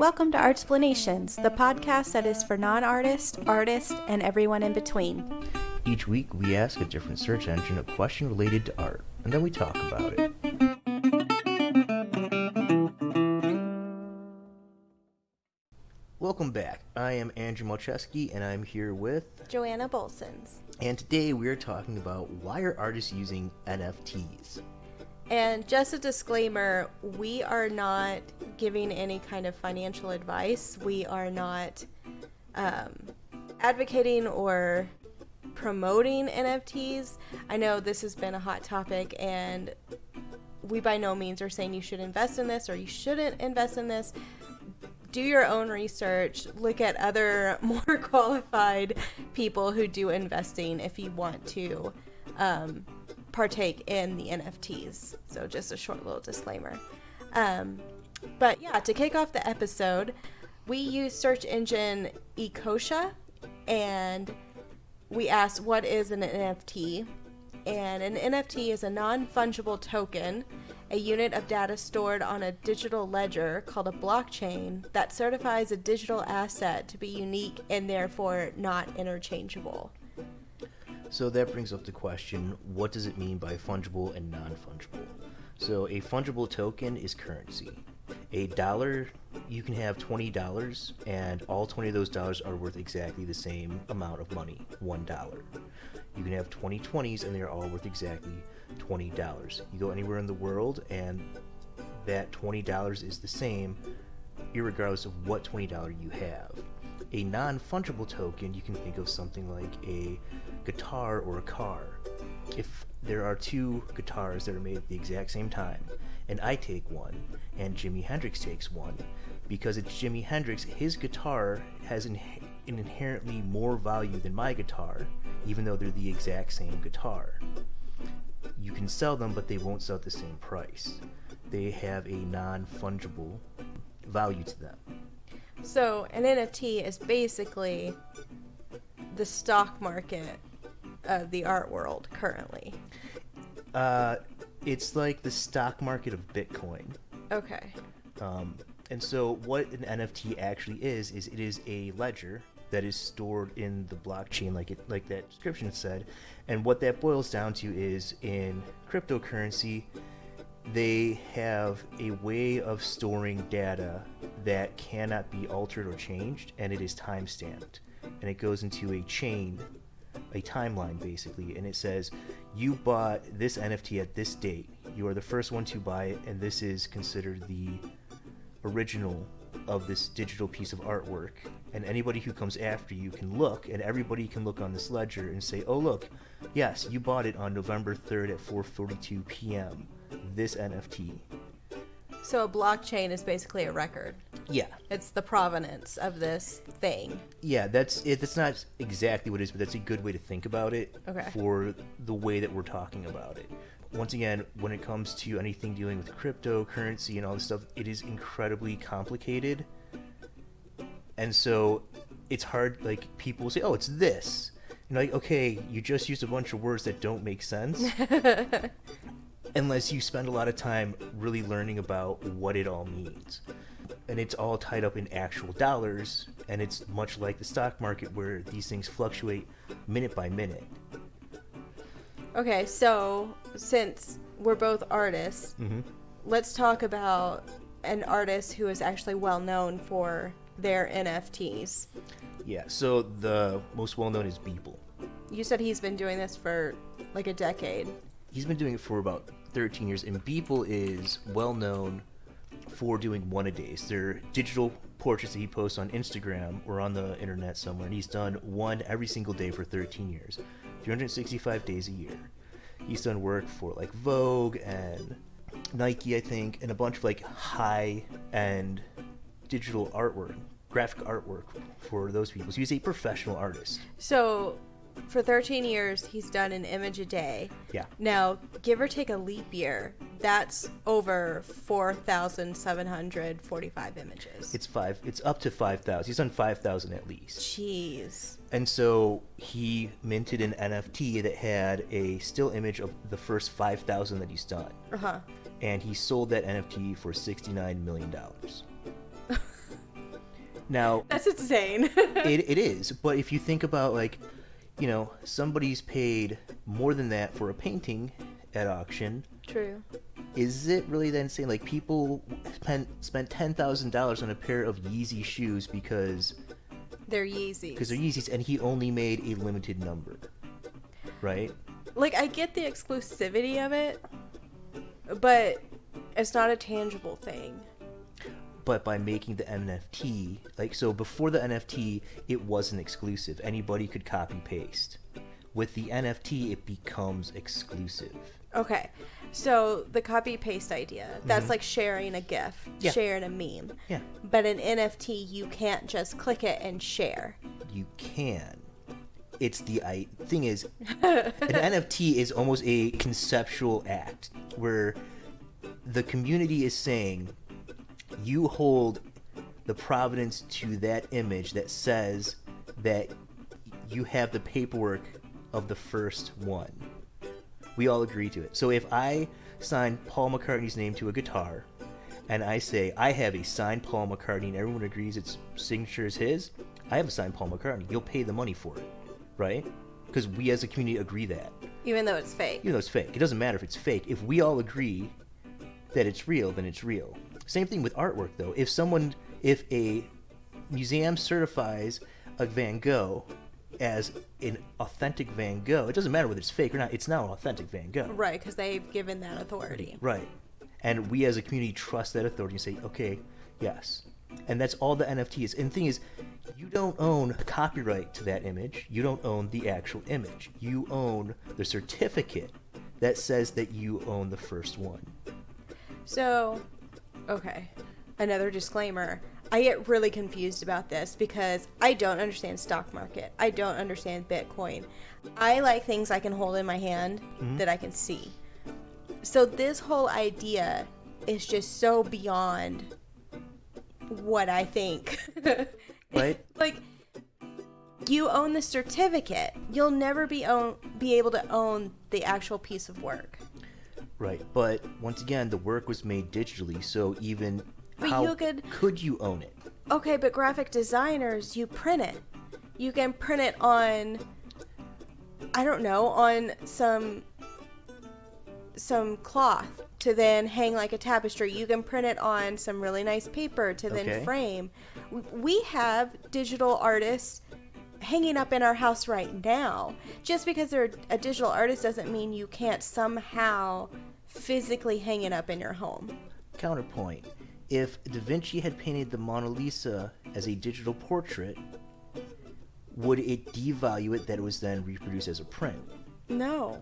Welcome to Art-splanations, the podcast that is for non-artists, artists, and everyone in between. Each week, we ask a different search engine a question related to art, and then we talk about it. Welcome back. I am Andrew Malcheski, and I'm here with Joanna Bolsons. And today we are talking about why are artists using NFTs? And just a disclaimer, we are not giving any kind of financial advice. We are not advocating or promoting NFTs. I know this has been a hot topic, and we by no means are saying you should invest in this or you shouldn't invest in this. Do your own research. Look at other more qualified people who do investing if you want to partake in the NFTs. So just a short little disclaimer. But yeah, to kick off the episode, we use search engine Ecosia, and we asked what is an NFT. And an NFT is a non-fungible token, a unit of data stored on a digital ledger called a blockchain that certifies a digital asset to be unique and therefore not interchangeable. So that brings up the question, what does it mean by fungible and non-fungible? So a fungible token is currency. A dollar, you can have $20, and all 20 of those dollars are worth exactly the same amount of money, $1. You can have 20 20s, and they're all worth exactly $20. You go anywhere in the world, and that $20 is the same, irregardless of what $20 you have. A non-fungible token, you can think of something like a guitar or a car. If there are two guitars that are made at the exact same time, and I take one, and Jimi Hendrix takes one, because it's Jimi Hendrix, his guitar has an inherently more value than my guitar, even though they're the exact same guitar. You can sell them, but they won't sell at the same price. They have a non-fungible value to them. So an NFT is basically the stock market of the art world currently. It's like the stock market of Bitcoin. Okay. And so what an NFT actually is it is a ledger that is stored in the blockchain, like that description said. And what that boils down to is, in cryptocurrency, they have a way of storing data that cannot be altered or changed, and it is time-stamped. And it goes into a chain, a timeline basically, and it says, you bought this NFT at this date. You are the first one to buy it, and this is considered the original of this digital piece of artwork. And anybody who comes after you can look, and everybody can look on this ledger and say, oh look, yes, you bought it on November 3rd at 4:42 p.m. this NFT. So a blockchain is basically a record. Yeah. It's the provenance of this thing. Yeah, that's it. That's not exactly what it is, but that's a good way to think about it. Okay. For the way that we're talking about it. Once again, when it comes to anything dealing with cryptocurrency and all this stuff, it is incredibly complicated. And so it's hard, like, people say, oh, it's this. And like, okay, you just used a bunch of words that don't make sense. Unless you spend a lot of time really learning about what it all means. And it's all tied up in actual dollars, and it's much like the stock market where these things fluctuate minute by minute. Okay, so since we're both artists, let's talk about an artist who is actually well known for their NFTs. Yeah, so the most well known is Beeple. You said he's been doing this for like a decade. He's been doing it for about 13 years, and Beeple is well known for doing one-a-days. They're digital portraits that he posts on Instagram or on the internet somewhere, and he's done one every single day for 13 years, 365 days a year. He's done work for like Vogue and Nike, I think, and a bunch of like high-end digital artwork, graphic artwork for those people. So he's a professional artist. So for 13 years, he's done an image a day. Yeah. Now, give or take a leap year, that's over 4,745 images. It's up to 5,000. He's done 5,000 at least. Jeez. And so he minted an NFT that had a still image of the first 5,000 that he's done. Uh-huh. And he sold that NFT for $69 million. Now, that's insane. it is, but if you think about, like, you know, somebody's paid more than that for a painting at auction. True. Is it really that insane? Like, people spent $10,000 on a pair of Yeezy shoes because they're Yeezys. Because they're Yeezys, and he only made a limited number, right? Like, I get the exclusivity of it, but it's not a tangible thing. But by making the NFT, like, so before the NFT, it wasn't exclusive. Anybody could copy paste. With the NFT, it becomes exclusive. Okay, so the copy paste idea, that's like sharing a GIF, sharing a meme. Yeah. But an NFT, you can't just click it and share. You can. It's the thing is, an NFT is almost a conceptual act where the community is saying, you hold the provenance to that image that says that you have the paperwork of the first one. We all agree to it. So if I sign Paul McCartney's name to a guitar, and I say, I have a signed Paul McCartney, and everyone agrees its signature is his, I have a signed Paul McCartney. You'll pay the money for it, right? Because we as a community agree that. Even though it's fake. Even though it's fake. It doesn't matter if it's fake. If we all agree that it's real, then it's real. Same thing with artwork, though. If a museum certifies a Van Gogh as an authentic Van Gogh, it doesn't matter whether it's fake or not, it's now an authentic Van Gogh. Right, because they've given that authority. Right. And we as a community trust that authority and say, okay, yes. And that's all the NFT is. And the thing is, you don't own copyright to that image. You don't own the actual image. You own the certificate that says that you own the first one. So, okay, another disclaimer. I get really confused about this because I don't understand stock market. I don't understand Bitcoin. I like things I can hold in my hand that I can see. So this whole idea is just so beyond what I think. Right? Like, you own the certificate. You'll never be able to own the actual piece of work. Right, but once again, the work was made digitally, so even could you own it? Okay, but graphic designers, you print it. You can print it on, I don't know, on some cloth to then hang like a tapestry. You can print it on some really nice paper to then frame. We have digital artists hanging up in our house right now. Just because they're a digital artist doesn't mean you can't somehow physically hang it up in your home. Counterpoint. If Da Vinci had painted the Mona Lisa as a digital portrait, would it devalue it that it was then reproduced as a print? No.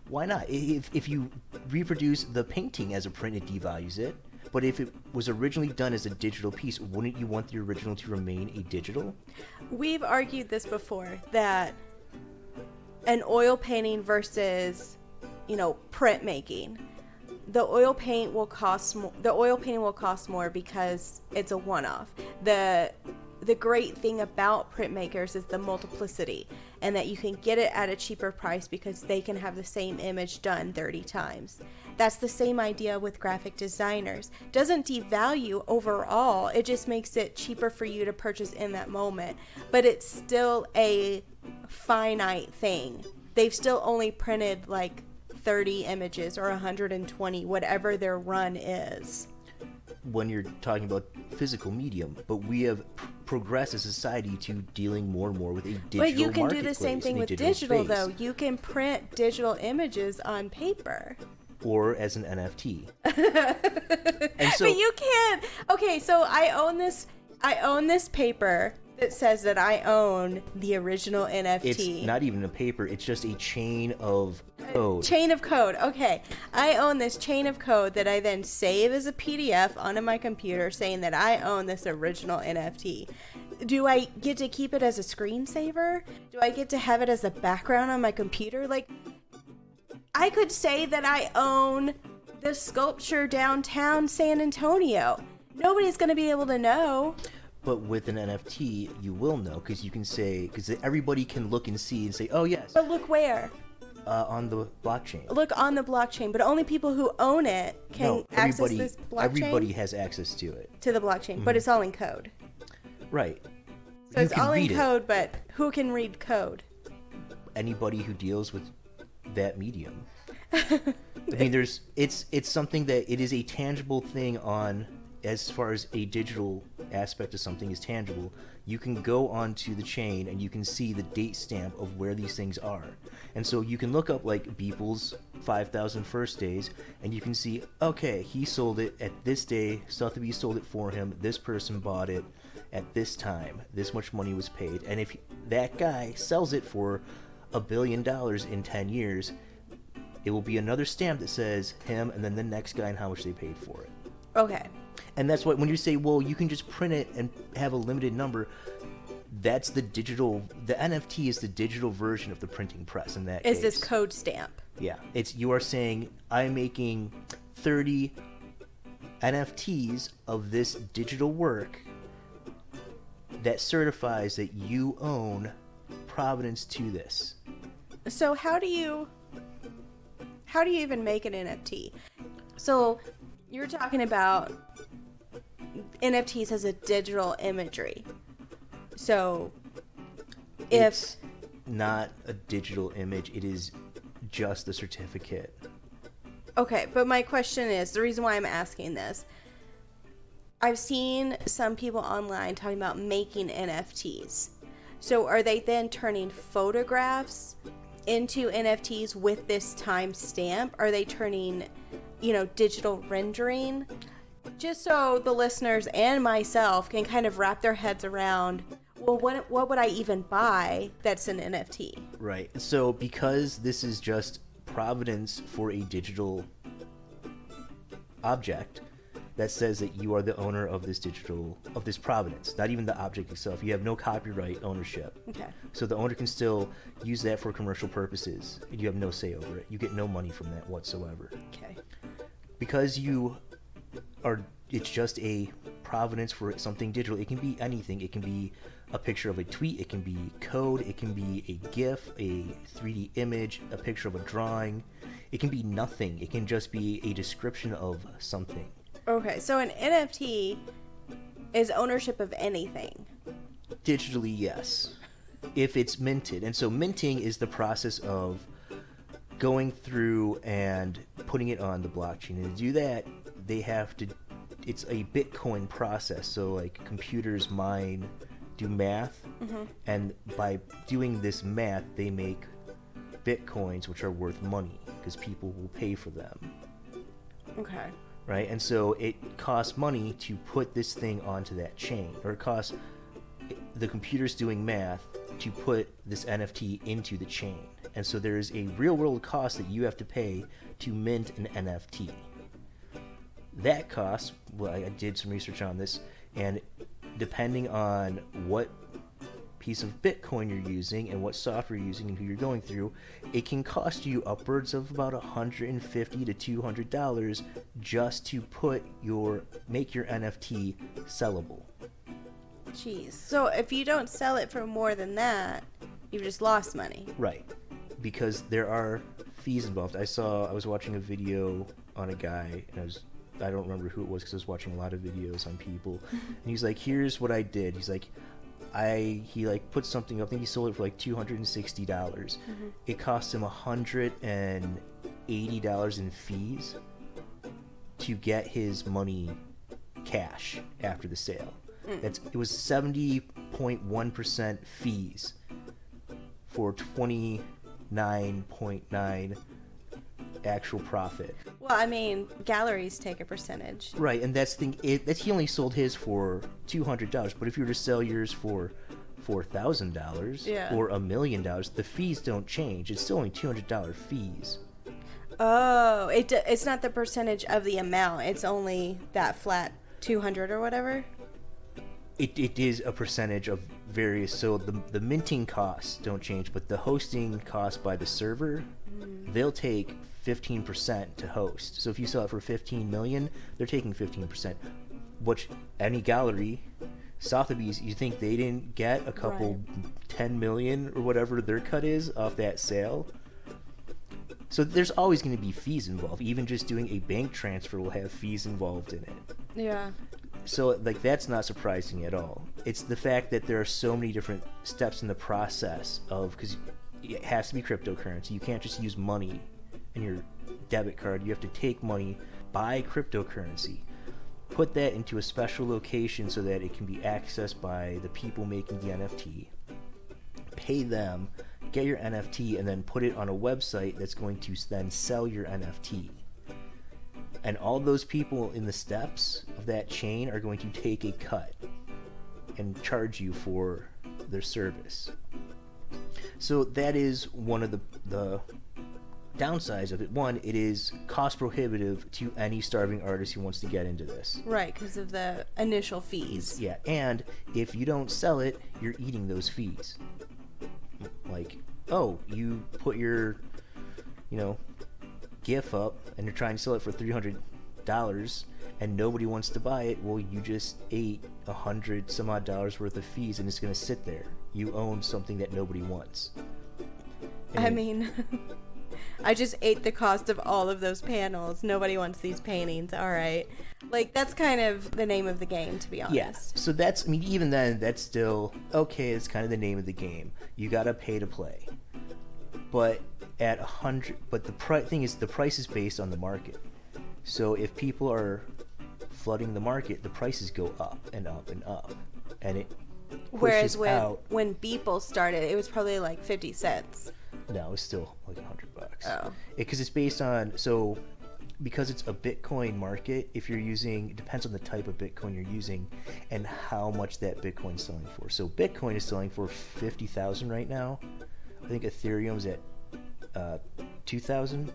Why not? If you reproduce the painting as a print, it devalues it. But if it was originally done as a digital piece, wouldn't you want the original to remain a digital? We've argued this before, that an oil painting versus, printmaking. The oil painting will cost more because it's a one-off. The great thing about printmakers is the multiplicity, and that you can get it at a cheaper price because they can have the same image done 30 times. That's the same idea with graphic designers. Doesn't devalue overall, it just makes it cheaper for you to purchase in that moment. But it's still a finite thing. They've still only printed like 30 images or 120, whatever their run is. When you're talking about physical medium, but we have progressed as a society to dealing more and more with a digital But you can do the marketplace same thing and a with digital digital, space. though. You can print digital images on paper. Or as an NFT. And so, But you can't. Okay, so I own this paper that says that I own the original NFT. it's not even a paper, it's just a chain of code. Chain of code. Okay. I own this chain of code that I then save as a PDF onto my computer saying that I own this original NFT. Do I get to keep it as a screensaver? Do I get to have it as a background on my computer? Like, I could say that I own the sculpture downtown San Antonio. Nobody's going to be able to know. But with an NFT, you will know, because you can say, because everybody can look and see and say, oh yes. But look where? On the blockchain. Look on the blockchain, but only people who own it can access this blockchain. Everybody has access to it. To the blockchain, but it's all in code. Right. So it's all in code, but who can read code? Anybody who deals with that medium. I mean, it's something that it is a tangible thing on, as far as a digital aspect of something is tangible. You can go onto the chain and you can see the date stamp of where these things are. And so you can look up like Beeple's 5,000 first days and you can see, okay, he sold it at this day, Sotheby's sold it for him, this person bought it at this time, this much money was paid. And if that guy sells it for $1 billion in 10 years, it will be another stamp that says him and then the next guy and how much they paid for it. Okay. And that's what, when you say, well, you can just print it and have a limited number, that's the NFT is the digital version of the printing press in that case. Is this code stamp? Yeah. You are saying, I'm making 30 NFTs of this digital work that certifies that you own provenance to this. So how do you even make an NFT? So you're talking about NFTs as a digital imagery. So it's not a digital image, it is just a certificate. Okay, but my question is, the reason why I'm asking this, I've seen some people online talking about making NFTs. So are they then turning photographs into NFTs with this time stamp? Are they turning, digital rendering? Just so the listeners and myself can kind of wrap their heads around, well, what would I even buy that's an NFT? Right. So because this is just provenance for a digital object that says that you are the owner of this provenance, not even the object itself. You have no copyright ownership. Okay. So the owner can still use that for commercial purposes. You have no say over it. You get no money from that whatsoever. Okay. Because it's just a provenance for something digital. It can be anything. It can be a picture of a tweet. It can be code. It can be a GIF, a 3D image, a picture of a drawing. It can be nothing. It can just be a description of something. Okay, so an NFT is ownership of anything. Digitally, yes. If it's minted. And so minting is the process of going through and putting it on the blockchain. And to do that, it's a Bitcoin process. So like computers do math. Mm-hmm. And by doing this math, they make Bitcoins, which are worth money because people will pay for them. Okay. Right? And so it costs money to put this thing onto that chain, or it costs the computers doing math to put this NFT into the chain. And so there is a real world cost that you have to pay to mint an NFT. That cost, well, I did some research on this, and depending on what piece of Bitcoin you're using and what software you're using and who you're going through, it can cost you upwards of about $150 to $200 just to make your NFT sellable. Jeez. So if you don't sell it for more than that, you've just lost money. Right. Because there are fees involved. I was watching a video on a guy, and I don't remember who it was because I was watching a lot of videos on people, and he's like, here's what I did. He's like, he put something up. I think he sold it for like $260. Mm-hmm. It cost him $180 in fees to get his money cash after the sale. It was 70.1% fees for 29.9 actual profit. Well, I mean, galleries take a percentage. Right, and that's he only sold his for $200. But if you were to sell yours for $4,000 or $1 million, the fees don't change. It's still only $200 fees. Oh, it's not the percentage of the amount. It's only that flat 200 or whatever. It is a percentage of various. So the minting costs don't change, but the hosting cost by the server, they'll take 15% to host. So if you sell it for $15 million, they're taking 15%. Which any gallery, Sotheby's, you think they didn't get a couple 10 million or whatever their cut is off that sale? So there's always going to be fees involved. Even just doing a bank transfer will have fees involved in it. Yeah. So, like, that's not surprising at all. It's the fact that there are so many different steps in the process of, because it has to be cryptocurrency. You can't just use money in your debit card. You have to take money, buy cryptocurrency, put that into a special location so that it can be accessed by the people making the NFT, pay them, get your NFT, and then put it on a website that's going to then sell your NFT. And all those people in the steps of that chain are going to take a cut and charge you for their service. So that is one of the downsides of it. One, it is cost prohibitive to any starving artist who wants to get into this. Right, because of the initial fees. Yeah, and if you don't sell it, you're eating those fees. Like, oh, you put your, GIF up and you're trying to sell it for $300 and nobody wants to buy it. Well, you just ate $100 some odd worth of fees and it's going to sit there. You own something that nobody wants. And I just ate the cost of all of those panels. Nobody wants these paintings. All right. Like, that's kind of the name of the game, to be honest. Yes. So that's, even then, that's still, okay, it's kind of the name of the game. You got to pay to play. But at 100, but the thing is, the price is based on the market. So if people are flooding the market, the prices go up and up and up. And it pushes out. When Beeple started, it was probably like 50 cents. No, it's still like $100. Oh. Because it's based on, because it's a Bitcoin market, if you're using, it depends on the type of Bitcoin you're using and how much that Bitcoin's selling for. So Bitcoin is selling for 50,000 right now. I think Ethereum's at 2,000.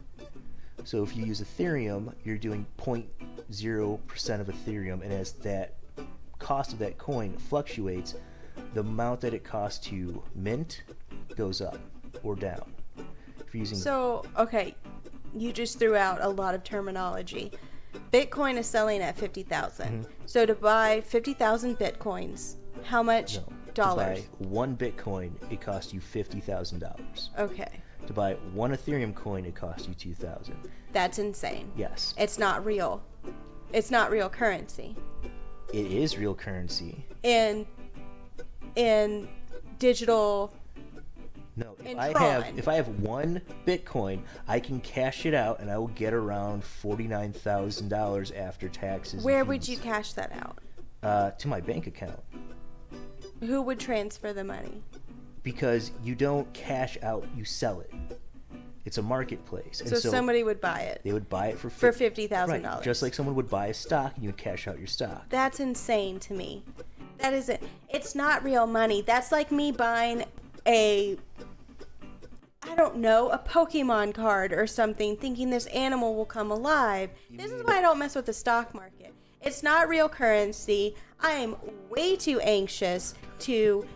So if you use Ethereum, you're doing 0.0% of Ethereum, and as that cost of that coin fluctuates, the amount that it costs to mint goes up or down. If you're using okay, you just threw out a lot of terminology. Bitcoin is selling at 50,000. Mm-hmm. So to buy 50,000 Bitcoins, how much dollars? To buy one Bitcoin, it costs you $50,000. Okay. To buy one Ethereum coin, it costs you $2,000. That's insane. Yes. It's not real. It's not real currency. It is real currency. In digital. No, if I have one Bitcoin, I can cash it out and I will get around $49,000 after taxes. Where would you cash that out? To my bank account. Who would transfer the money? Because you don't cash out, you sell it. It's a marketplace. So somebody would buy it. They would buy it for $50,000. Right, just like someone would buy a stock and you would cash out your stock. That's insane to me. That isn't. It's not real money. That's like me buying a Pokemon card or something, thinking this animal will come alive. This is why I don't mess with the stock market. It's not real currency. I am way too anxious to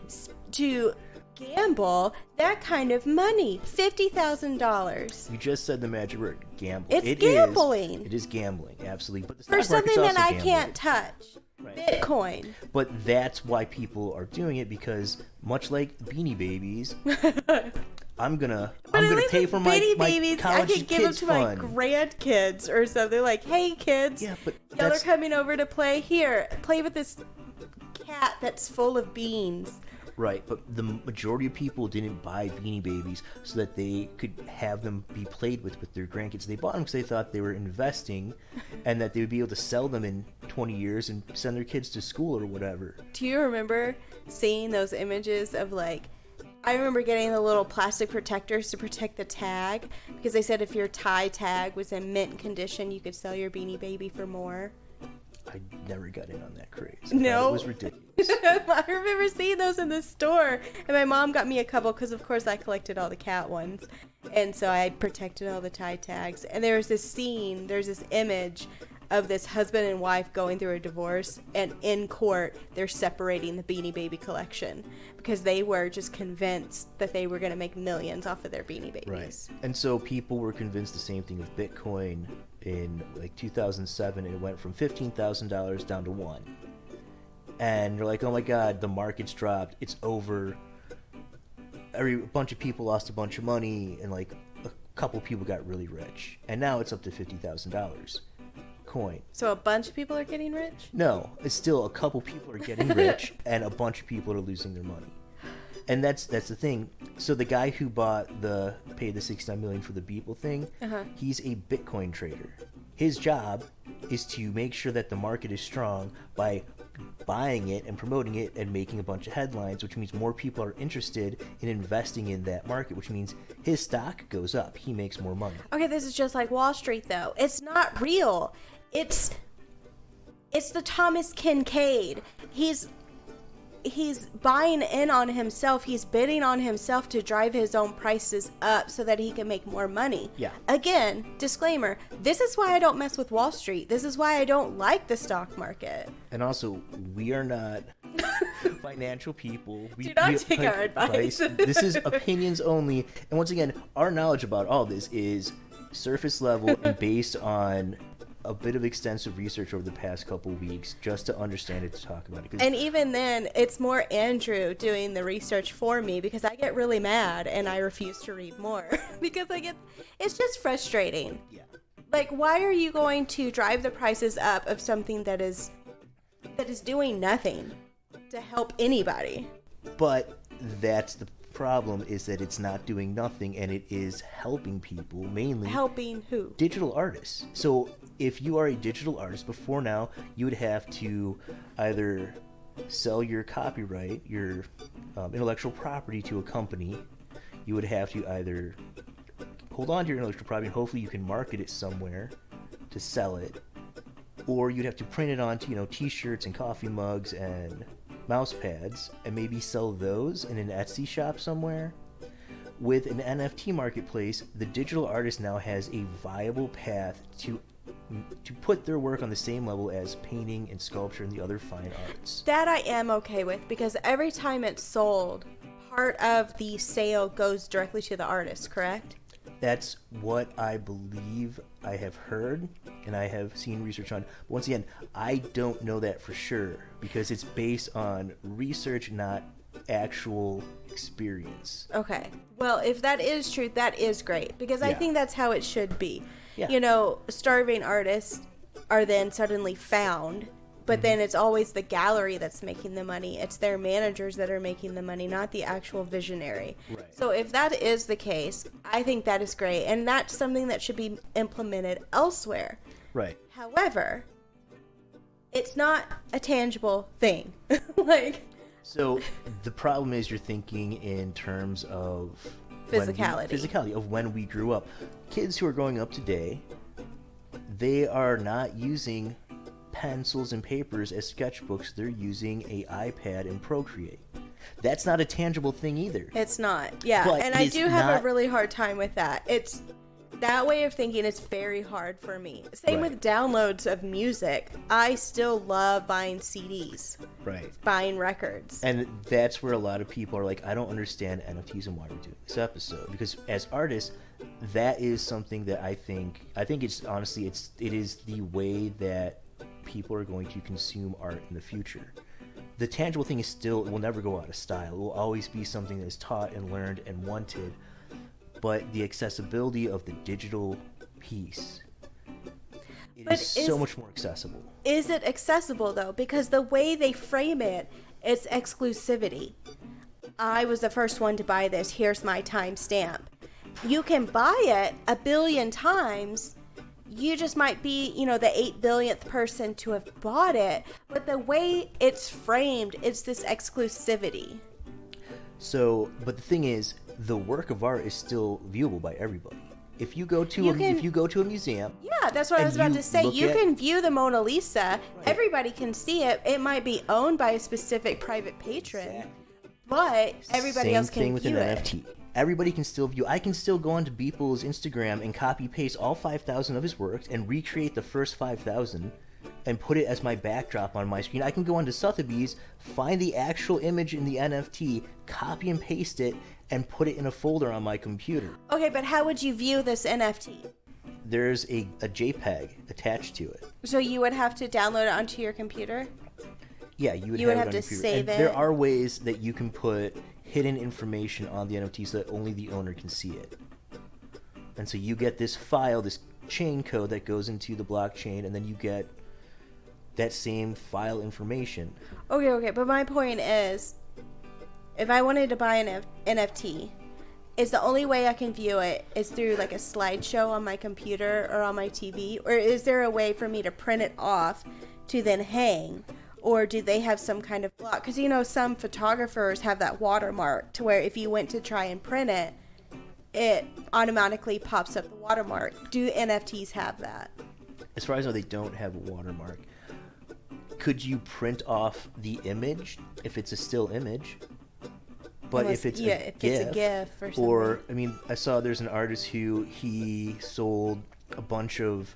gamble that kind of money. $50,000. You just said the magic word, gamble. It's gambling. It is gambling, absolutely. But the stock for something market's that also I gambling. can't touch. Right. Bitcoin. But that's why people are doing it, because much like Beanie Babies, I'm gonna pay for my babies, college I could give them to fund. my grandkids or something. Like, hey kids, y'all are coming over to play. Here, play with this cat that's full of beans. Right, but the majority of people didn't buy Beanie Babies so that they could have them be played with their grandkids. They bought them because they thought they were investing and that they would be able to sell them in 20 years and send their kids to school or whatever. Do you remember seeing those images of, like, I remember getting the little plastic protectors to protect the tag because they said if your tie tag was in mint condition, you could sell your Beanie Baby for more. I never got in on that craze. No. It was ridiculous. I remember seeing those in the store, and my mom got me a couple because, of course, I collected all the cat ones, and so I protected all the tie tags. And there's this image of this husband and wife going through a divorce, and in court, they're separating the Beanie Baby collection because they were just convinced that they were going to make millions off of their Beanie Babies. Right. And so people were convinced the same thing with Bitcoin in like 2007, and it went from $15,000 down to $1. And you're like, oh my god, the market's dropped, it's over. A bunch of people lost a bunch of money, and like a couple people got really rich. And now it's up to $50,000. coin. So a bunch of people are getting rich? No, it's still a couple people are getting rich and a bunch of people are losing their money. And that's the thing. So the guy who paid the $69 million for the Beeple thing, he's a Bitcoin trader. His job is to make sure that the market is strong by buying it and promoting it and making a bunch of headlines, which means more people are interested in investing in that market, which means his stock goes up. He makes more money. Okay, this is just like Wall Street, though. It's not real. It's the Thomas Kincaid. He's buying in on himself. He's bidding on himself to drive his own prices up so that he can make more money. Yeah. Again, disclaimer, this is why I don't mess with Wall Street. This is why I don't like the stock market. And also, we are not financial people. Do not take our advice. This is opinions only. And once again, our knowledge about all this is surface level and based on a bit of extensive research over the past couple weeks just to understand it, to talk about it. And even then, it's more Andrew doing the research for me because I get really mad and I refuse to read more because it's just frustrating. Yeah. Like, why are you going to drive the prices up of something that is doing nothing to help anybody? But that's the problem, is that it's not doing nothing and it is helping people, mainly Helping who? digital artists. So if you are a digital artist, before now you would have to either sell your copyright, your intellectual property to a company. You would have to either hold on to your intellectual property and hopefully you can market it somewhere to sell it, or you'd have to print it onto t-shirts and coffee mugs and mouse pads and maybe sell those in an Etsy shop somewhere. With an NFT marketplace, the digital artist now has a viable path to put their work on the same level as painting and sculpture and the other fine arts. That I am okay with, because every time it's sold, part of the sale goes directly to the artist, correct? That's what I believe I have heard and I have seen research on. But once again, I don't know that for sure because it's based on research, not actual experience. Okay. Well, if that is true, that is great because I think that's how it should be. Yeah. Starving artists are then suddenly found, but then it's always the gallery that's making the money. It's their managers that are making the money, not the actual visionary. Right. So if that is the case, I think that is great. And that's something that should be implemented elsewhere. Right. However, it's not a tangible thing. So the problem is you're thinking in terms of physicality of when we grew up. Kids who are growing up today, they are not using pencils and papers as sketchbooks. They're using a iPad and Procreate. That's not a tangible thing either. It's not. Yeah, but and I do have a really hard time with that. It's that way of thinking is very hard for me. Same with downloads of music. I still love buying CDs. Right. Buying records. And that's where a lot of people are like, I don't understand NFTs and why we're doing this episode. Because as artists, that is something that I think it's honestly, it is the way that people are going to consume art in the future. The tangible thing is still, it will never go out of style. It will always be something that is taught and learned and wanted. But the accessibility of the digital piece is so much more accessible. Is it accessible, though? Because the way they frame it, it's exclusivity. I was the first one to buy this. Here's my timestamp. You can buy it a billion times. You just might be, the 8 billionth person to have bought it. But the way it's framed, it's this exclusivity. So, but the thing is, the work of art is still viewable by everybody. If you go to a museum, yeah, that's what I was about to say. You can view the Mona Lisa. Right. Everybody can see it. It might be owned by a specific private patron, but everybody else can view it. Same thing with an NFT. Everybody can still view. I can still go onto Beeple's Instagram and copy paste all 5,000 of his works and recreate the first 5,000 and put it as my backdrop on my screen. I can go onto Sotheby's, find the actual image in the NFT, copy and paste it, and put it in a folder on my computer. Okay, but how would you view this NFT? There's a JPEG attached to it. So you would have to download it onto your computer? Yeah, you would have to save it. There are ways that you can put hidden information on the NFT so that only the owner can see it. And so you get this file, this chain code that goes into the blockchain, and then you get that same file information. Okay, but my point is, if I wanted to buy an NFT, is the only way I can view it is through like a slideshow on my computer or on my TV? Or is there a way for me to print it off to then hang? Or do they have some kind of block? Because, you know, some photographers have that watermark to where if you went to try and print it, it automatically pops up the watermark. Do NFTs have that? As far as I know, they don't have a watermark. Could you print off the image if it's a still image? But Unless, if it's a GIF or something. Or, I mean, I saw there's an artist who he sold a bunch of,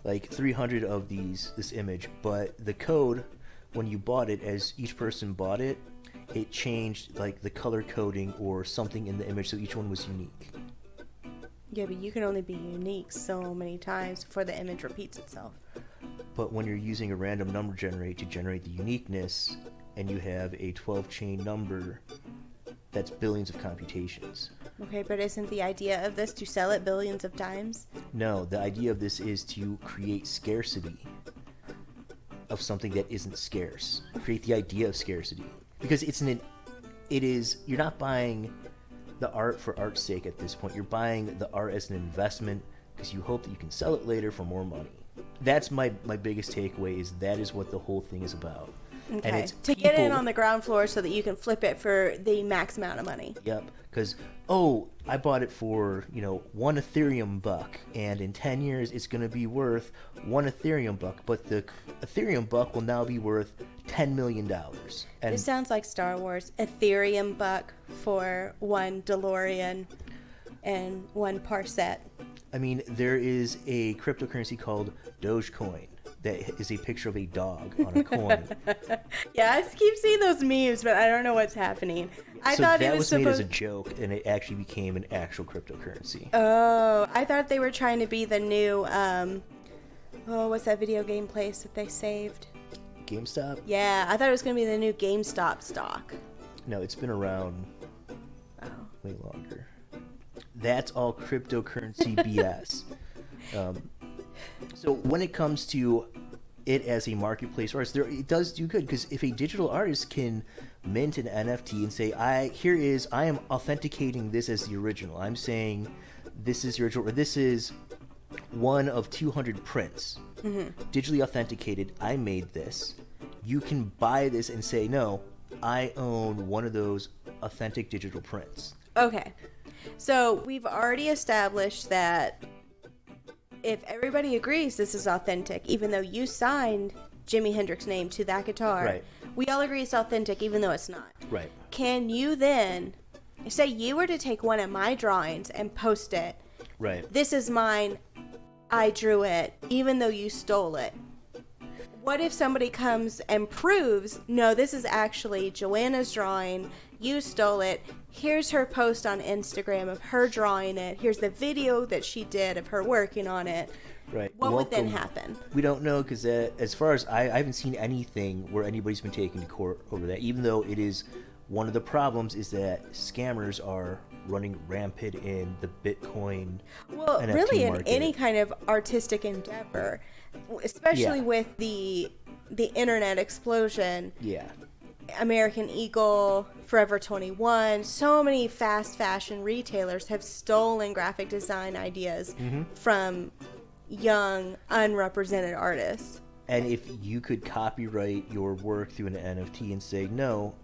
like 300 of this image, but the code, when you bought it, as each person bought it, it changed like the color coding or something in the image, so each one was unique. Yeah, but you can only be unique so many times before the image repeats itself. But when you're using a random number generator to generate the uniqueness, and you have a 12-chain number, that's billions of computations. Okay, but isn't the idea of this to sell it billions of times? No, the idea of this is to create scarcity of something that isn't scarce. Create the idea of scarcity. Because you're not buying the art for art's sake at this point. You're buying the art as an investment because you hope that you can sell it later for more money. That's my biggest takeaway, is that is what the whole thing is about. Okay. And it's get in on the ground floor so that you can flip it for the max amount of money. Yep. Because, I bought it for, $1 Ethereum buck, and in 10 years it's going to be worth $1 Ethereum buck, but the Ethereum buck will now be worth $10 million. And this sounds like Star Wars. Ethereum buck for one DeLorean and one Parsec. I mean, there is a cryptocurrency called Dogecoin that is a picture of a dog on a coin. Yeah, I keep seeing those memes, but I don't know what's happening. I thought that it was made as a joke, and it actually became an actual cryptocurrency. Oh, I thought they were trying to be the new, what's that video game place that they saved? GameStop? Yeah, I thought it was going to be the new GameStop stock. No, it's been around way longer. That's all cryptocurrency BS. So when it comes to it as a marketplace artist, it does do good, because if a digital artist can mint an NFT and say, I am authenticating this as the original. I'm saying this is the original, or this is one of 200 prints, digitally authenticated. I made this. You can buy this and say, no, I own one of those authentic digital prints. Okay. So we've already established that if everybody agrees this is authentic, even though you signed Jimi Hendrix's name to that guitar, right, we all agree it's authentic even though it's not. Right. Can you then, say you were to take one of my drawings and post it, right, this is mine, I drew it, even though you stole it. What if somebody comes and proves, no, this is actually Joanna's drawing, you stole it, here's her post on Instagram of her drawing it, here's the video that she did of her working on it. Right. What would then happen? We don't know, because as far as I haven't seen anything where anybody's been taken to court over that, even though it is one of the problems is that scammers are running rampant in the Bitcoin NFT really in market. any kind of artistic endeavor, especially with the internet explosion. Yeah. American Eagle, Forever 21, so many fast fashion retailers have stolen graphic design ideas from young, unrepresented artists. And if you could copyright your work through an NFT and say, no,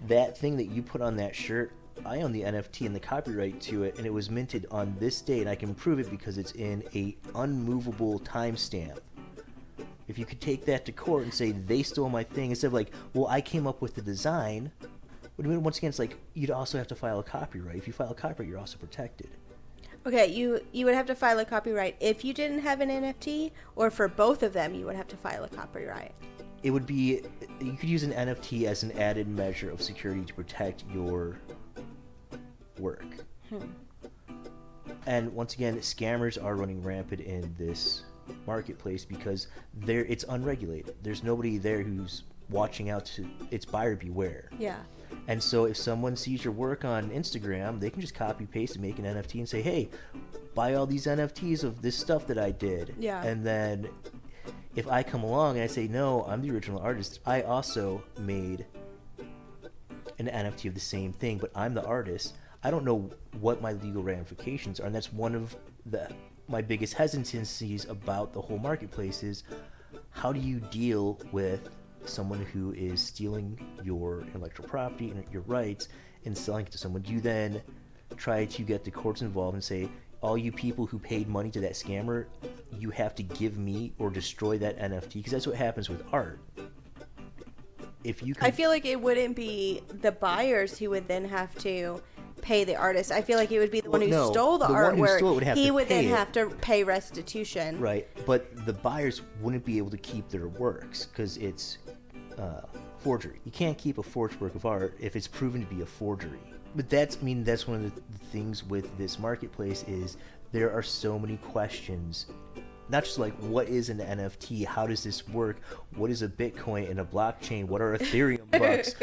that thing that you put on that shirt, I own the NFT and the copyright to it, and it was minted on this date, and I can prove it because it's in a unmovable timestamp. If you could take that to court and say they stole my thing, instead of like, well, I came up with the design. But I mean, once again, it's like you'd also have to file a copyright. If you file a copyright, you're also protected. Okay, you would have to file a copyright if you didn't have an NFT, or for both of them, you would have to file a copyright. It would be, you could use an NFT as an added measure of security to protect your work. And once again, scammers are running rampant in this marketplace because it's unregulated. There's nobody there who's watching out to, it's buyer beware. Yeah. And so if someone sees your work on Instagram, they can just copy paste and make an NFT and say, hey, buy all these NFTs of this stuff that I did. Yeah. And then if I come along and I say, no, I'm the original artist, I also made an NFT of the same thing, but I'm the artist, I don't know what my legal ramifications are. And that's one of my biggest hesitancies about the whole marketplace is, how do you deal with someone who is stealing your intellectual property and your rights and selling it to someone? Do you then try to get the courts involved and say, all you people who paid money to that scammer, you have to give me or destroy that NFT? Because that's what happens with art. If you I feel like it wouldn't be the buyers who would then have to pay the artist. I feel like it would be the one who stole the artwork. He would then have to pay restitution. Right, but the buyers wouldn't be able to keep their works because it's forgery. You can't keep a forged work of art if it's proven to be a forgery. But that's one of the things with this marketplace is there are so many questions. Not just like, what is an NFT? How does this work? What is a Bitcoin and a blockchain? What are Ethereum bucks?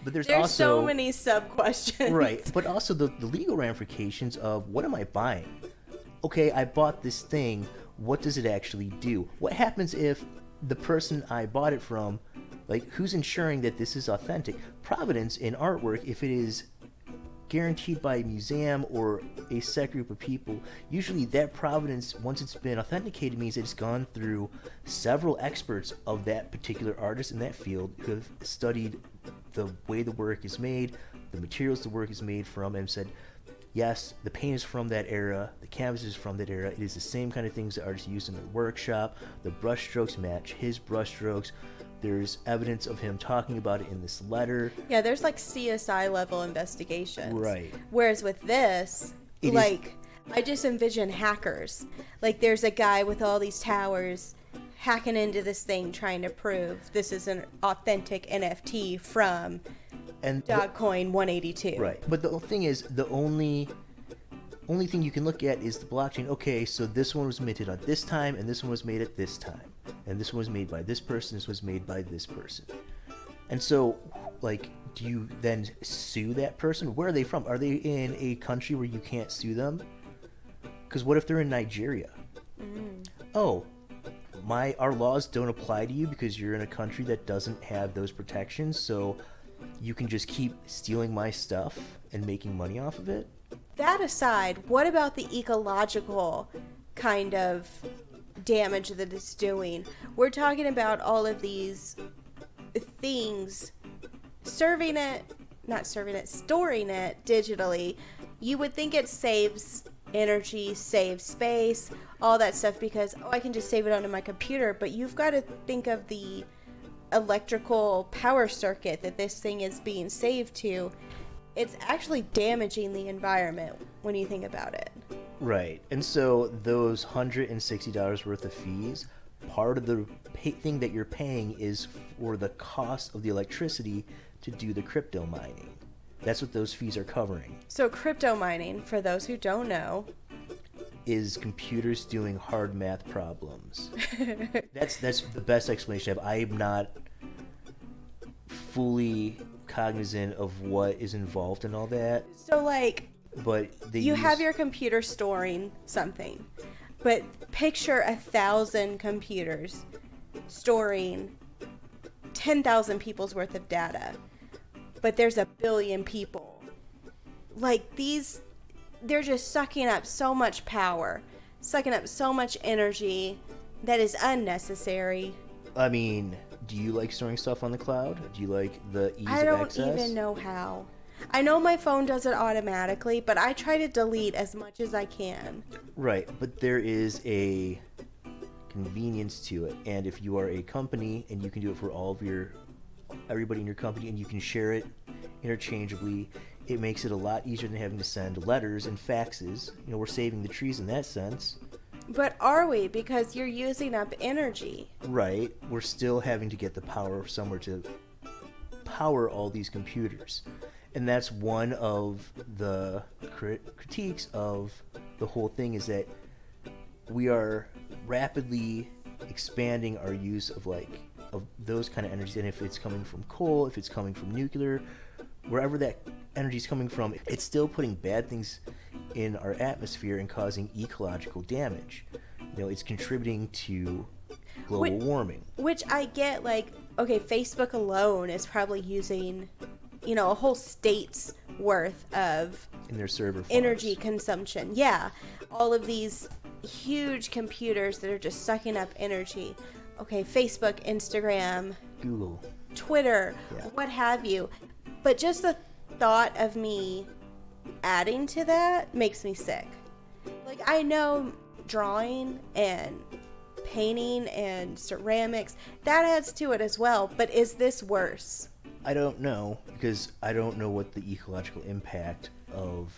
But there's also so many sub-questions. Right, but also the legal ramifications of, what am I buying? Okay, I bought this thing. What does it actually do? What happens if the person I bought it from, like, who's ensuring that this is authentic? Provenance in artwork, if it is guaranteed by a museum or a set group of people, usually that provenance, once it's been authenticated, means it's gone through several experts of that particular artist in that field who have studied the way the work is made, the materials the work is made from, and said, yes, the paint is from that era, the canvas is from that era, it is the same kind of things the artist used in the workshop, the brush strokes match his brush strokes. There's evidence of him talking about it in this letter. Yeah, there's like CSI level investigations. Right. Whereas with this, I just envision hackers. Like, there's a guy with all these towers hacking into this thing trying to prove this is an authentic NFT from Dogcoin 182. Right. But the thing is, the only thing you can look at is the blockchain. Okay, so this one was minted at this time, and this one was made at this time. And this one was made by this person, this was made by this person. And so, like, do you then sue that person? Where are they from? Are they in a country where you can't sue them? Because what if they're in Nigeria? Oh, our laws don't apply to you because you're in a country that doesn't have those protections, so you can just keep stealing my stuff and making money off of it? That aside, what about the ecological kind of damage that it's doing? We're talking about all of these things, storing it digitally. You would think it saves energy, saves space, all that stuff, because I can just save it onto my computer, but you've got to think of the electrical power circuit that this thing is being saved to. It's actually damaging the environment when you think about it. Right. And so those $160 worth of fees, part of the thing that you're paying is for the cost of the electricity to do the crypto mining. That's what those fees are covering. So crypto mining, for those who don't know, is computers doing hard math problems. That's the best explanation. I'm not fully cognizant of what is involved in all that. So, like, but you have your computer storing something, but picture 1,000 computers storing 10,000 people's worth of data, but there's 1 billion people. Like, they're just sucking up so much power, sucking up so much energy that is unnecessary. I mean, do you like storing stuff on the cloud? Do you like the ease of access? I don't even know how. I know my phone does it automatically, but I try to delete as much as I can. Right, but there is a convenience to it. And if you are a company and you can do it for everybody in your company, and you can share it interchangeably, it makes it a lot easier than having to send letters and faxes. You know, we're saving the trees in that sense. But are we? Because you're using up energy. Right. We're still having to get the power somewhere to power all these computers. And that's one of the critiques of the whole thing, is that we are rapidly expanding our use of those kind of energies. And if it's coming from coal, if it's coming from nuclear, wherever that energy is coming from, it's still putting bad things in our atmosphere and causing ecological damage. It's contributing to global warming. Which I get, like, okay, Facebook alone is probably using, a whole state's worth of in their server farms. Energy consumption. Yeah. All of these huge computers that are just sucking up energy. Okay, Facebook, Instagram, Google, Twitter, what have you. But just the thought of me adding to that makes me sick. Like, I know drawing and painting and ceramics, that adds to it as well, but is this worse? I don't know, because I don't know what the ecological impact of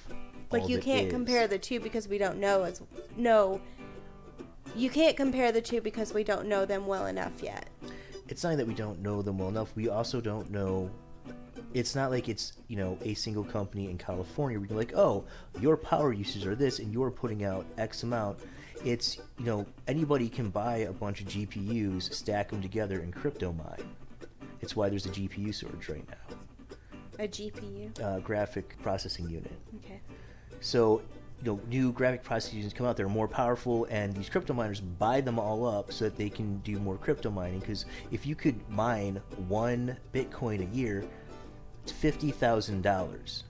like, you can't compare the two because we don't know you can't compare the two because we don't know them well enough yet. It's not that we don't know them well enough. We also don't know. It's not like it's, a single company in California where you're like, oh, your power uses are this and you're putting out X amount. It's, anybody can buy a bunch of GPUs, stack them together, and crypto mine. It's why there's a GPU shortage right now. A GPU? Graphic processing unit. Okay. So, new graphic processing units come out. They're more powerful, and these crypto miners buy them all up so that they can do more crypto mining. Because if you could mine 1 Bitcoin a year, it's $50,000.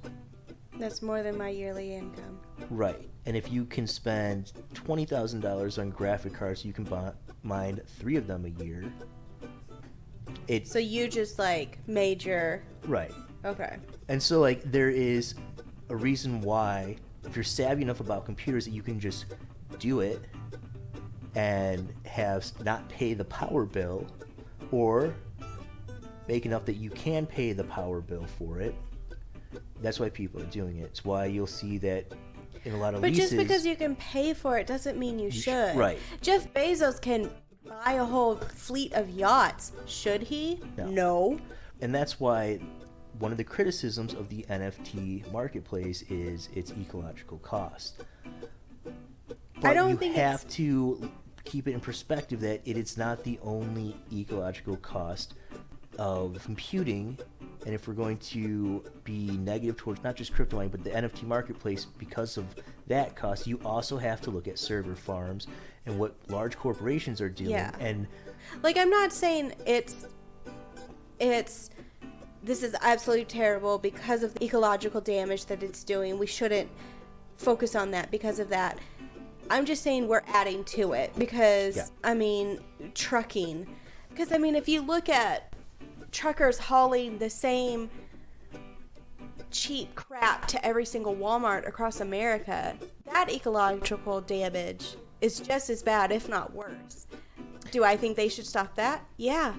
That's more than my yearly income. Right. And if you can spend $20,000 on graphic cards, you can mine 3 of them a year. So you just, like, major... Right. Okay. And so, like, there is a reason why, if you're savvy enough about computers, that you can just do it and not pay the power bill, or make enough that you can pay the power bill for it. That's why people are doing it. It's why you'll see that in a lot of leases... But just because you can pay for it doesn't mean you should. Right. Jeff Bezos can buy a whole fleet of yachts. Should he? No. And that's why one of the criticisms of the NFT marketplace is its ecological cost. But I don't think you have to keep it in perspective that it's not the only ecological cost of computing. And if we're going to be negative towards not just crypto mining, but the NFT marketplace, because of that cost, you also have to look at server farms and what large corporations are doing. Yeah. And like, I'm not saying this is absolutely terrible because of the ecological damage that it's doing. We shouldn't focus on that because of that. I'm just saying we're adding to it because, trucking. Because, if you look at truckers hauling the same cheap crap to every single Walmart across America, that ecological damage is just as bad, if not worse. Do I think they should stop that? Yeah.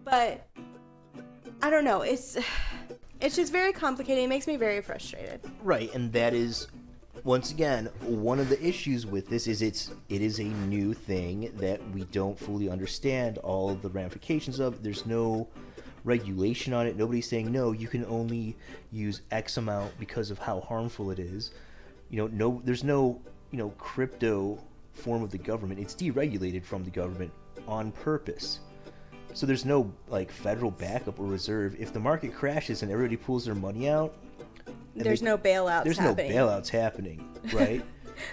But I don't know. It's just very complicated. It makes me very frustrated. Right, and that is, once again, one of the issues with this is it is a new thing that we don't fully understand all of the ramifications of. There's no regulation on it. Nobody's saying, no, you can only use X amount because of how harmful it is. There's no, crypto form of the government. It's deregulated from the government on purpose. So there's no, federal backup or reserve. If the market crashes and everybody pulls their money out... There's no bailouts happening. There's no bailouts happening, right?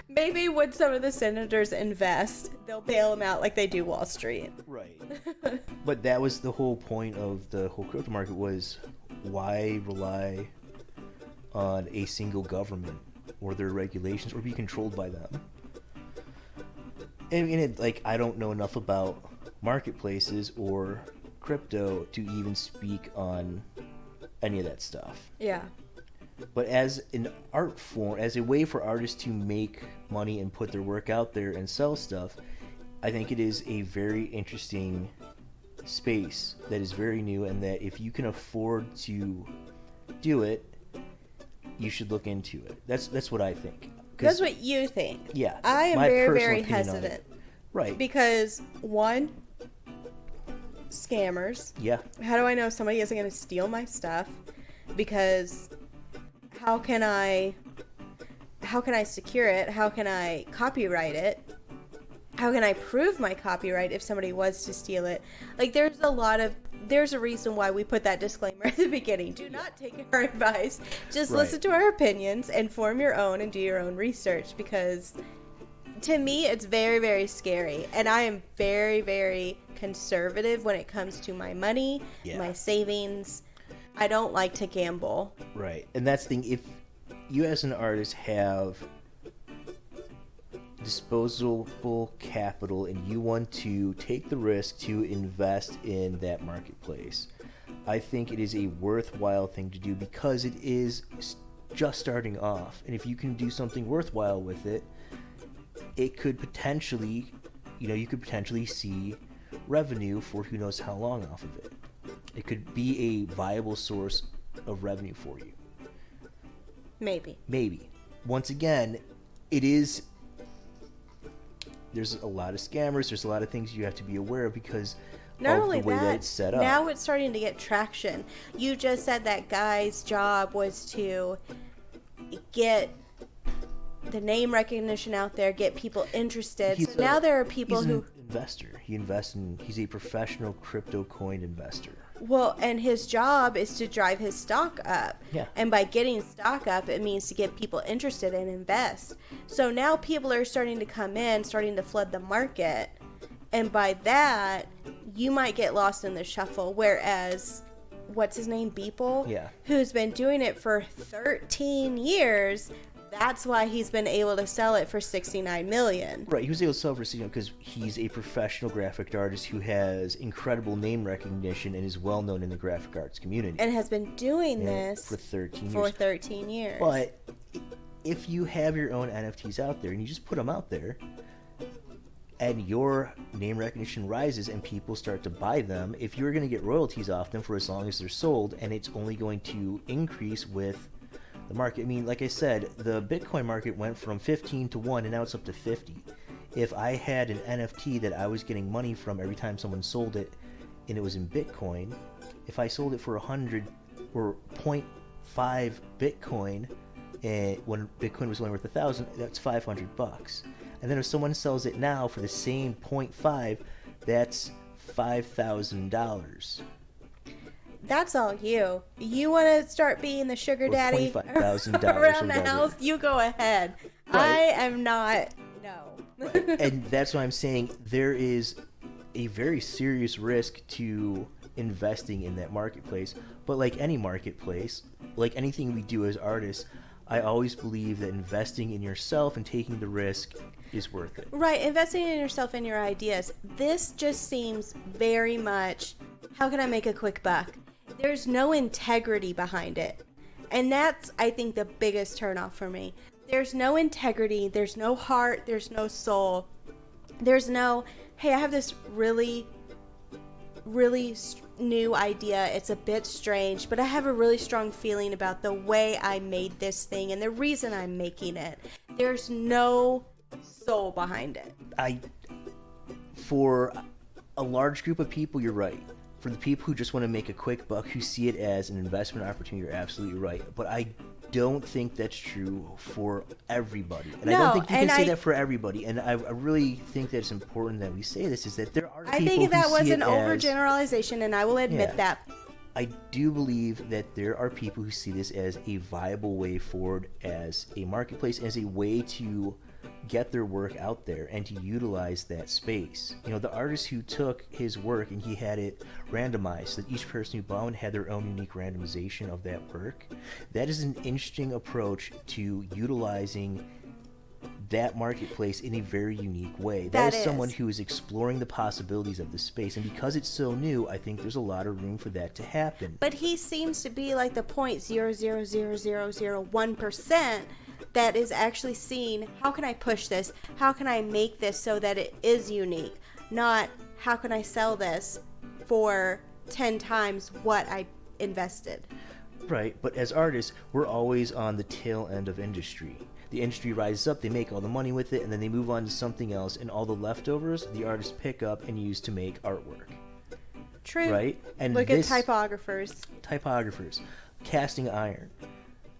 Maybe when some of the senators invest, they'll bail them out like they do Wall Street. Right. But that was the whole point of the whole crypto market, was why rely on a single government or their regulations or be controlled by them? And I don't know enough about marketplaces or crypto to even speak on any of that stuff. Yeah. But as an art form, as a way for artists to make money and put their work out there and sell stuff, I think it is a very interesting space that is very new, and that if you can afford to do it, you should look into it. That's what I think. That's what you think. Yeah. I am very, very hesitant. Right. Because, one, scammers. Yeah. How do I know somebody isn't going to steal my stuff? Because how can I secure it? How can I copyright it? how can I prove my copyright if somebody was to steal it? Like, there's a reason why we put that disclaimer at the beginning. Do not take our advice. Just listen to our opinions and form your own and do your own research, because to me, it's very, very scary. And I am very, very conservative when it comes to my money, my savings. I don't like to gamble. Right. And that's the thing. If you as an artist have disposable capital and you want to take the risk to invest in that marketplace, I think it is a worthwhile thing to do, because it is just starting off. And if you can do something worthwhile with it, it could potentially, you could potentially see revenue for who knows how long off of it. It could be a viable source of revenue for you. Maybe. Once again, there's a lot of scammers. There's a lot of things you have to be aware of because Not of only the way that it's set up. Now it's starting to get traction. You just said that guy's job was to get the name recognition out there, get people interested. So now there are people who... He's an investor. He's a professional crypto coin investor. Well, and his job is to drive his stock up. Yeah. And by getting stock up, it means to get people interested and invest. So now people are starting to come in, starting to flood the market. And by that, you might get lost in the shuffle. Whereas, what's his name? Beeple? Yeah. Who's been doing it for 13 years... That's why he's been able to sell it for $69 million. Right, he was able to sell it for $69 million because he's a professional graphic artist who has incredible name recognition and is well known in the graphic arts community. And has been doing this for 13 years. But if you have your own NFTs out there and you just put them out there, and your name recognition rises and people start to buy them, if you're going to get royalties off them for as long as they're sold, and it's only going to increase with the market. I mean, like I said, the Bitcoin market went from 15 to 1 and now it's up to 50. If I had an NFT that I was getting money from every time someone sold it and it was in Bitcoin, if I sold it for 100 or 0.5 Bitcoin, and when Bitcoin was only worth 1,000, that's $500. And then if someone sells it now for the same 0.5, that's $5,000. That's all you. You want to start being the sugar daddy around the house? You go ahead. Right. I am not. No. Right. And that's why I'm saying there is a very serious risk to investing in that marketplace. But like any marketplace, like anything we do as artists, I always believe that investing in yourself and taking the risk is worth it. Right. Investing in yourself and your ideas. This just seems very much, how can I make a quick buck? There's no integrity behind it. And that's, I think, the biggest turnoff for me. There's no integrity. There's no heart. There's no soul. There's no, hey, I have this really, really new idea. It's a bit strange, but I have a really strong feeling about the way I made this thing and the reason I'm making it. There's no soul behind it. For a large group of people, you're right. For the people who just want to make a quick buck, who see it as an investment opportunity, you're absolutely right. But I don't think that's true for everybody. And I don't think you can say that for everybody. And I really think that it's important that we say this, is that there are people who see it as... I think that was an overgeneralization, and I will admit that. I do believe that there are people who see this as a viable way forward, as a marketplace, as a way to get their work out there and to utilize that space. You know, the artist who took his work and he had it randomized, so that each person who bought one had their own unique randomization of that work. That is an interesting approach to utilizing that marketplace in a very unique way. That is someone who is exploring the possibilities of the space, and because it's so new, I think there's a lot of room for that to happen. But he seems to be like the 0.0000001% that is actually seeing, how can I push this? How can I make this so that it is unique? Not, how can I sell this for 10 times what I invested? Right, but as artists, we're always on the tail end of industry. The industry rises up, they make all the money with it, and then they move on to something else, and all the leftovers, the artists pick up and use to make artwork. True. Right? And look at typographers. Typographers. Casting iron.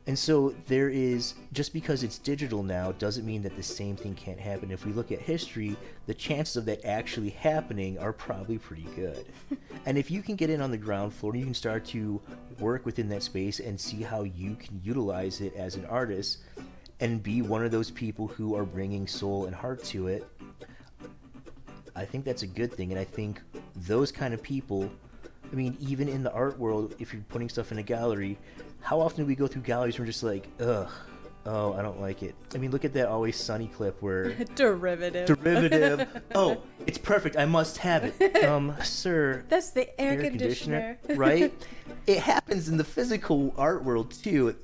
And so there is, just because it's digital now doesn't mean that the same thing can't happen. If we look at history, the chances of that actually happening are probably pretty good. And if you can get in on the ground floor, you can start to work within that space and see how you can utilize it as an artist and be one of those people who are bringing soul and heart to it, I think that's a good thing. And I think those kind of people, I mean, even in the art world, if you're putting stuff in a gallery, how often do we go through galleries and we're just like, ugh, oh, I don't like it. I mean, look at that Always Sunny clip where... Derivative. Oh, it's perfect. I must have it. Sir. That's the air conditioner. Right? It happens in the physical art world, too.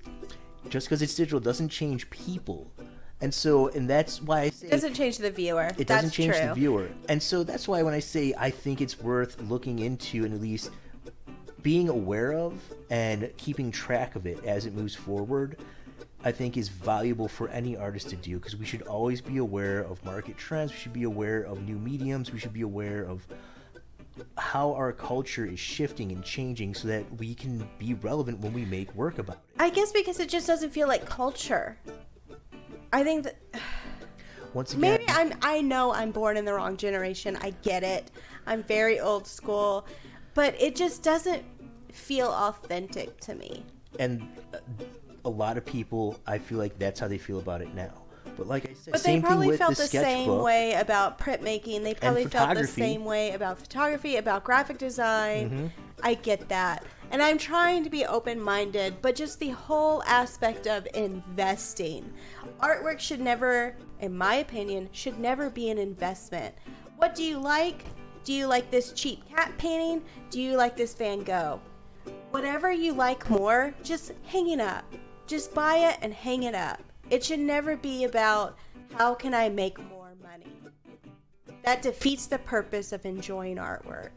Just because it's digital doesn't change people. And that's why I say... It doesn't change the viewer. It doesn't change the viewer. And so that's why when I say I think it's worth looking into and at least being aware of and keeping track of it as it moves forward, I think is valuable for any artist to do, because we should always be aware of market trends. We should be aware of new mediums. We should be aware of how our culture is shifting and changing so that we can be relevant when we make work about it. I guess because it just doesn't feel like culture. I think that... Once again, maybe I know I'm born in the wrong generation. I get it. I'm very old school. But it just doesn't feel authentic to me. And a lot of people, I feel like that's how they feel about it now. But like I said, but same they probably thing with felt the the same way about printmaking. They probably felt the same way about photography, about graphic design. Mm-hmm. I get that. And I'm trying to be open-minded, but just the whole aspect of investing. Artwork should never, in my opinion, should never be an investment. What do you like? Do you like this cheap cat painting? Do you like this Van Gogh? Whatever you like more, just hang it up. Just buy it and hang it up. It should never be about how can I make more money. That defeats the purpose of enjoying artwork.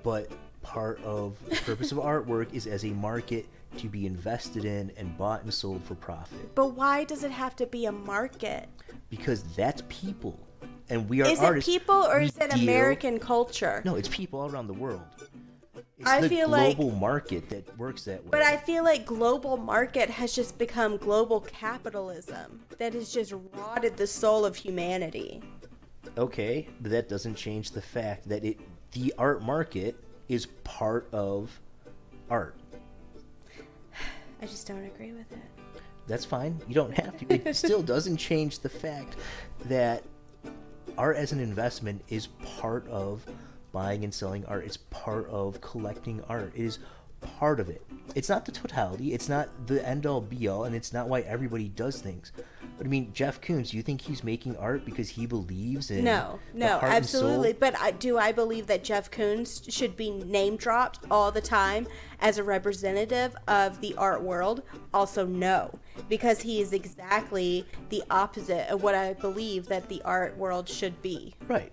But part of the purpose of artwork is as a market to be invested in and bought and sold for profit. But why does it have to be a market? Because that's people. And we are artists. Is it people or is it American culture? No, it's people all around the world. It's I the feel like global market that works that way. But I feel like global market has just become global capitalism that has just rotted the soul of humanity. Okay, but that doesn't change the fact that the art market is part of art. I just don't agree with it. That's fine. You don't have to. It still doesn't change the fact that art as an investment is part of buying and selling art. It's part of collecting art. It is part of it. It's not the totality. It's not the end-all be-all, and it's not why everybody does things. But I mean, Jeff Koons, do you think he's making art because he believes in No, heart absolutely. and soul? But do I believe that Jeff Koons should be name-dropped all the time as a representative of the art world? Also, no. Because he is exactly the opposite of what I believe that the art world should be. Right.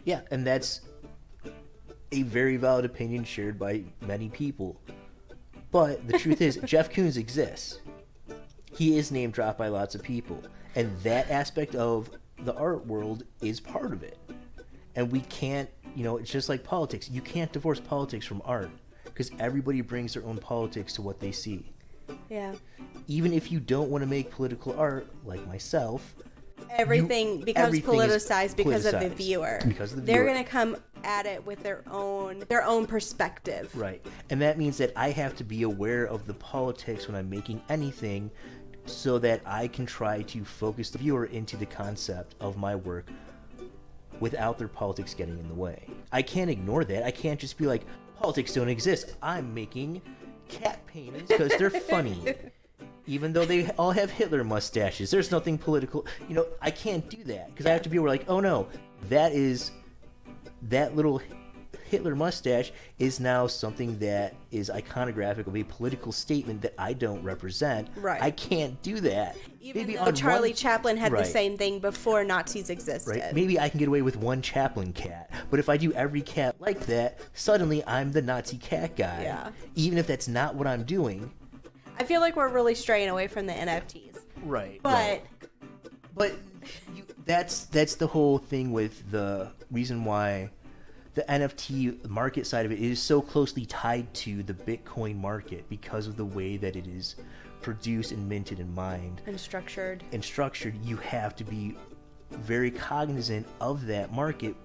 Yeah, and that's a very valid opinion shared by many people. But the truth is, Jeff Koons exists. He is name dropped by lots of people. And that aspect of the art world is part of it. And we can't, it's just like politics. You can't divorce politics from art. Because everybody brings their own politics to what they see. Yeah. Even if you don't want to make political art, like myself, everything becomes politicized because of the viewer. Because of the They're viewer. going to come at it with their own perspective. Right. And that means that I have to be aware of the politics when I'm making anything so that I can try to focus the viewer into the concept of my work without their politics getting in the way. I can't ignore that. I can't just be like, politics don't exist. I'm making cat paintings because they're funny. Even though they all have Hitler mustaches, there's nothing political. I can't do that because I have to be like, oh no, that little Hitler mustache is now something that is iconographic of a political statement that I don't represent. Right. I can't do that. Even though Charlie Chaplin had the same thing before Nazis existed. Right. Maybe I can get away with one Chaplin cat, but if I do every cat like that, suddenly I'm the Nazi cat guy. Yeah. Even if that's not what I'm doing. I feel like we're really straying away from the NFTs. Right. But that's the whole thing with the reason why the NFT market side of it is so closely tied to the Bitcoin market because of the way that it is produced and minted and mined. And structured. You have to be very cognizant of that market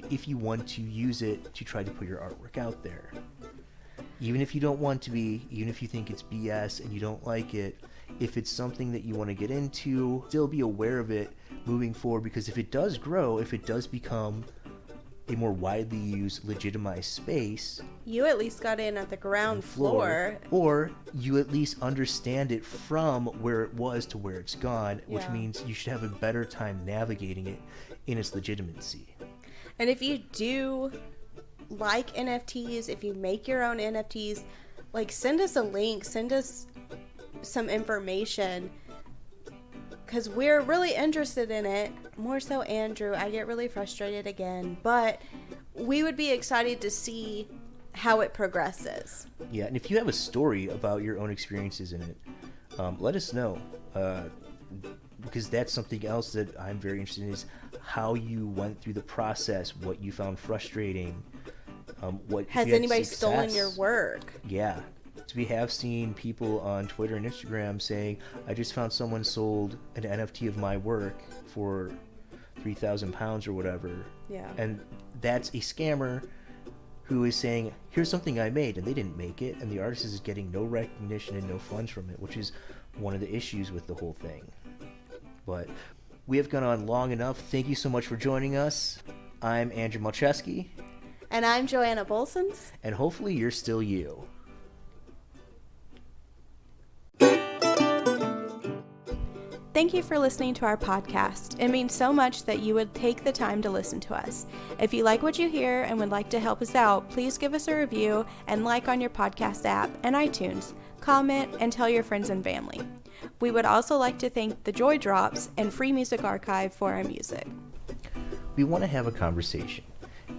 if you want to use it to try to put your artwork out there. Even if you don't want to be, even if you think it's BS and you don't like it, if it's something that you want to get into, still be aware of it moving forward, because if it does grow, if it does become a more widely used, legitimized space, you at least got in at the ground floor. Or you at least understand it from where it was to where it's gone, which means you should have a better time navigating it in its legitimacy. And if you do like NFTs, if you make your own NFTs, like, send us a link, send us some information, because we're really interested in it. More so Andrew. I get really frustrated again, but we would be excited to see how it progresses. Yeah, and if you have a story about your own experiences in it, let us know, because that's something else that I'm very interested in, is how you went through the process, what you found frustrating, what has anybody stolen your work? Yeah. So we have seen people on Twitter and Instagram saying, I just found someone sold an NFT of my work for £3,000 or whatever. Yeah. And that's a scammer who is saying, here's something I made, and they didn't make it, and the artist is getting no recognition and no funds from it, which is one of the issues with the whole thing. But we have gone on long enough. Thank you so much for joining us. I'm Andrew Malcheski. And I'm Joanna Bolsons. And hopefully you're still you. Thank you for listening to our podcast. It means so much that you would take the time to listen to us. If you like what you hear and would like to help us out, please give us a review and like on your podcast app and iTunes. Comment and tell your friends and family. We would also like to thank the Joy Drops and Free Music Archive for our music. We want to have a conversation.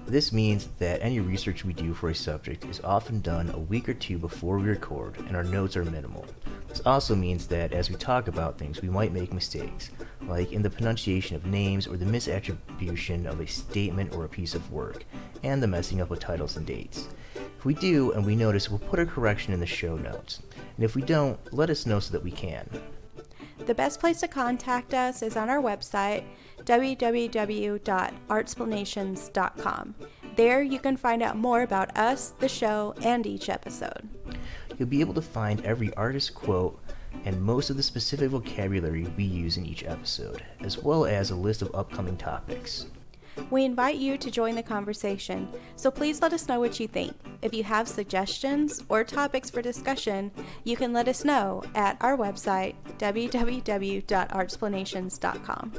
This means that any research we do for a subject is often done a week or two before we record, and our notes are minimal. This also means that as we talk about things, we might make mistakes, like in the pronunciation of names or the misattribution of a statement or a piece of work, and the messing up with titles and dates. If we do and we notice, we'll put a correction in the show notes. And if we don't, let us know so that we can. The best place to contact us is on our website, www.art-splanations.com. There you can find out more about us, the show, and each episode. You'll be able to find every artist quote and most of the specific vocabulary we use in each episode, as well as a list of upcoming topics. We invite you to join the conversation, so please let us know what you think. If you have suggestions or topics for discussion, you can let us know at our website, www.art-splanations.com.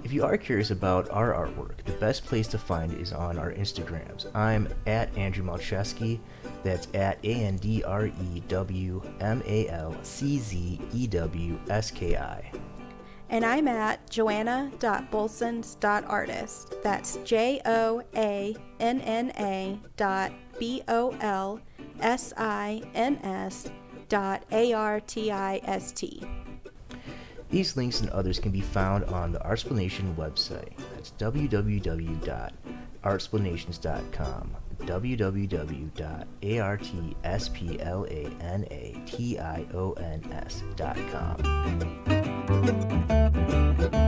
If you are curious about our artwork, the best place to find it is on our Instagrams. I'm at Andrew Malcheski. That's at AndrewMalczewski. And I'm at joanna.bolsons.artist. That's JOANNA.BOLSINS.ARTIST. These links and others can be found on the Art-splanation website. That's www.art-splanations.com. www.artsplanation.com.